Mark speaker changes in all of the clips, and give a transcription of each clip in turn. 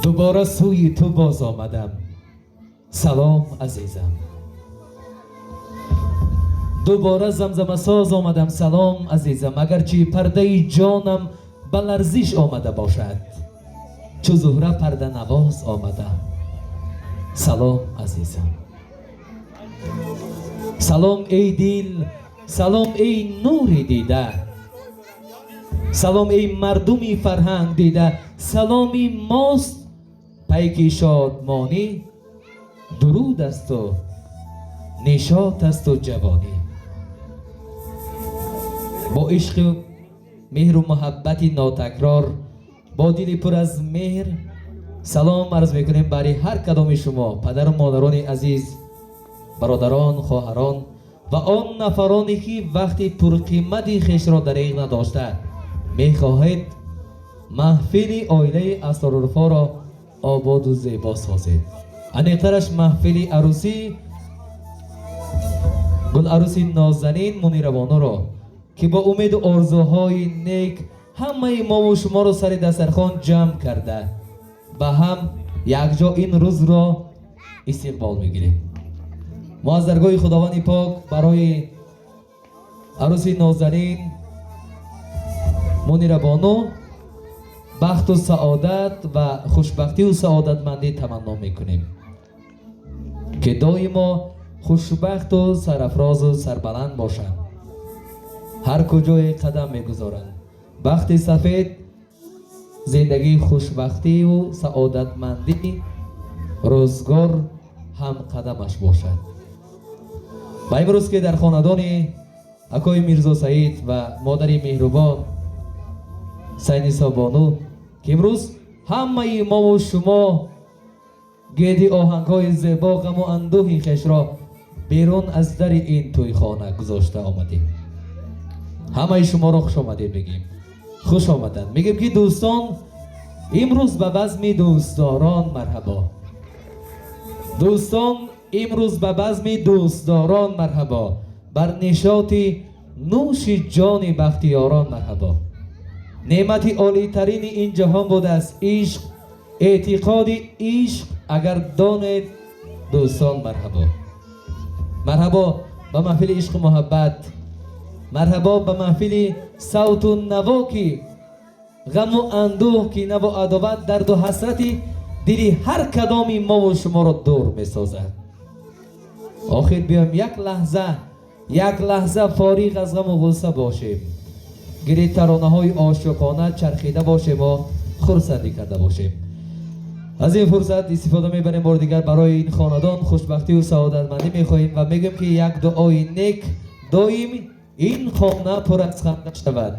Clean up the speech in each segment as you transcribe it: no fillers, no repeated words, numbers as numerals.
Speaker 1: دوباره سوی تو باز آمدم. سلام عزیزم. دوباره زمزمه ساز آمدم. سلام عزیزم. اگرچه پرده جانم به لرزش آمده باشد، چو زهره پرده نواز آمده. سلام عزیزم. سلام ای دل، سلام ای نور دیده، سلام ای مردمی فرهنگ دیده. سلامی ماست پیک شادمانی، درود است و نشاط است و جوانی. با عشق مهر و محبت ناتکرار، با دل پر از مهر سلام عرض میکنیم برای هر کدام شما پدر و مادران عزیز، برادران، خواهران و آن نفرانی که وقتی پرقیمتی خویش را دریغ نداشته میخواهید محفل عائله اسرارالوفا را آباد و زیبا سازید. انیقترش محفل عروسی گل عروسی نازنین منیره بانو را که با امید و آرزوهای نیک همه ما و شما را سر دسترخوان جمع کرده به هم یکجا این روز را استقبال میگیریم. ما از درگاه خداوند پاک برای عروسی نازنین منیره بانو بخت و سعادت و خوشبختی و سعادتمندی تمنا میکنیم که دائما خوشبخت و سرافراز و سربلند باشند. هر کجای قدم میگذارند بخت سفید، زندگی خوشبختی و سعادتمندی، روزگار هم قدمش باشد. و امروز که در خاندان اکای میرزا سعید و مادری مهربان سینیسا بانو که امروز همه ما و شما گیدی آهنگ های زیبا غم و اندوهی خویش را بیرون از در این توی خانه گذاشته آمدیم. همه شما را خوش آمدید بگیم. خوش آمدن میگیم که دوستان امروز به بزم دوستداران مرحبا. دوستان امروز به بزم دوستداران مرحبا. بر نشاط نوش جان بختیاران مرحبا. نعمت عالی ترین این جهان بوده است عشق، اعتقاد عشق. اگر دانید دوستان مرحبا. مرحبا به محفل عشق و محبت. مرحبا به محفل صوت و نوا که غم و اندوه که نو و عداوت درد و حسرتی دلی هر کدامی ما و شما را دور می سازد. آخر بیایم یک لحظه فارغ از غم و غصه باشیم، گری ترانه های عاشقانه چرخیده باشیم و خرسندی کرده باشیم. از این فرصت استفاده میبریم بار دیگر برای این خاندان خوشبختی و سعادتمندی میخواهیم و میگیم که یک دعای نیک دائم این خانه پر از خنده شود.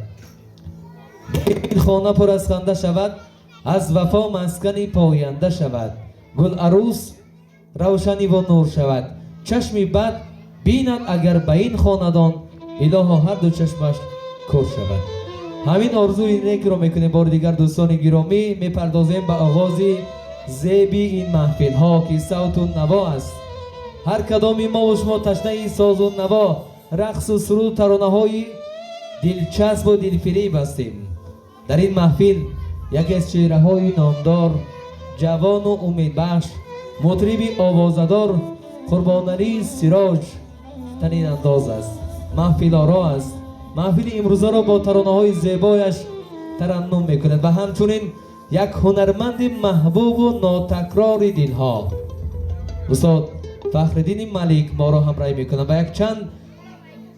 Speaker 1: این خانه پر از خنده شود، از وفا مسکنی پاینده شود. گل عروس روشنی و نور شود. چشمی بد بیند اگر به این خاندان، الها هر دو چشمش کور شود. همین آرزوی نیک رو میکنیم بار دیگر دوستان گرامی. میپردازیم به آغاز زیبی این محفل ها که صوت و نوا است. هر کدامی ما و شما تشنه ساز و نوا، رقص و سرود و ترانه های دلچسب و دلفریب هستیم. در این محفل یکی از چهره های نامدار، جوان و امیدبخش، مطربی آوازدار قربانعلی سراج تنین انداز است. محفل آرا است. محفل امروزه را با ترانه های زیبایش ترنم میکند و همچنین یک هنرمند محبوب و ناتکرار دلها استاد فخرالدین ملک ما را همراهی میکنند و یک چند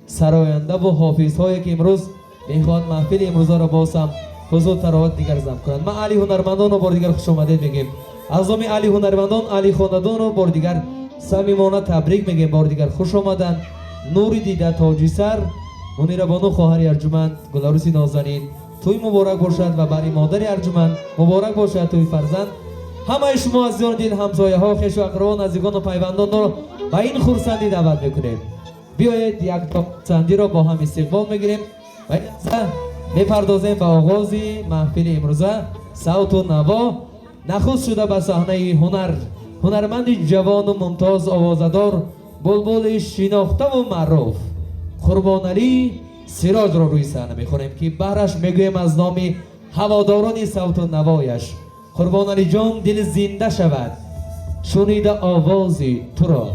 Speaker 1: سراینده و حافظ هایی که امروز میخواد محفل امروزه را بازم حضور تراوت دیگر زم کنند. ما علی هنرمندان رو بار دیگر خوش آمدید میگیم. از نام علی هنرمندان، علی خاندان رو بار دیگر صمیمانه تبریک میگیم. بار دیگر خوش آمدن. نوری دیده تاجی سر، منیره بانو خواهر ارجمند، گل عروسی نازنین توی مبارک باشد و برای مادر ارجمند مبارک باشد توی فرزند. همه شما از دیان دل همسایه ها، خویش و اقربان، نزدیکان و پیوندان را به این خرسندی دعوت میکنیم. بیایید یک تا خرسندی را با هم استقبال میگیریم و میپردازیم به آغاز محفل امروزه. صوت و نوا نخست شده به صحنه هنرمند جوان و ممتاز آوازدار، بلبل شناخته و معروف قربانعلی سراج را روی صحنه میخونیم که بهرش میگویم از نام هواداران صوت و نوایش قربان علی جان دل زنده شود شنیده آوازی تو را.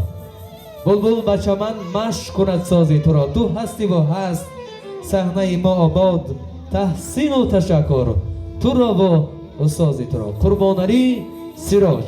Speaker 1: بلبل به چمن مشق کند سازی تو را. تو هستی و هست صحنه ما آباد، تحسین و تشکر تو را و سازی تو را. قربان علی سراج.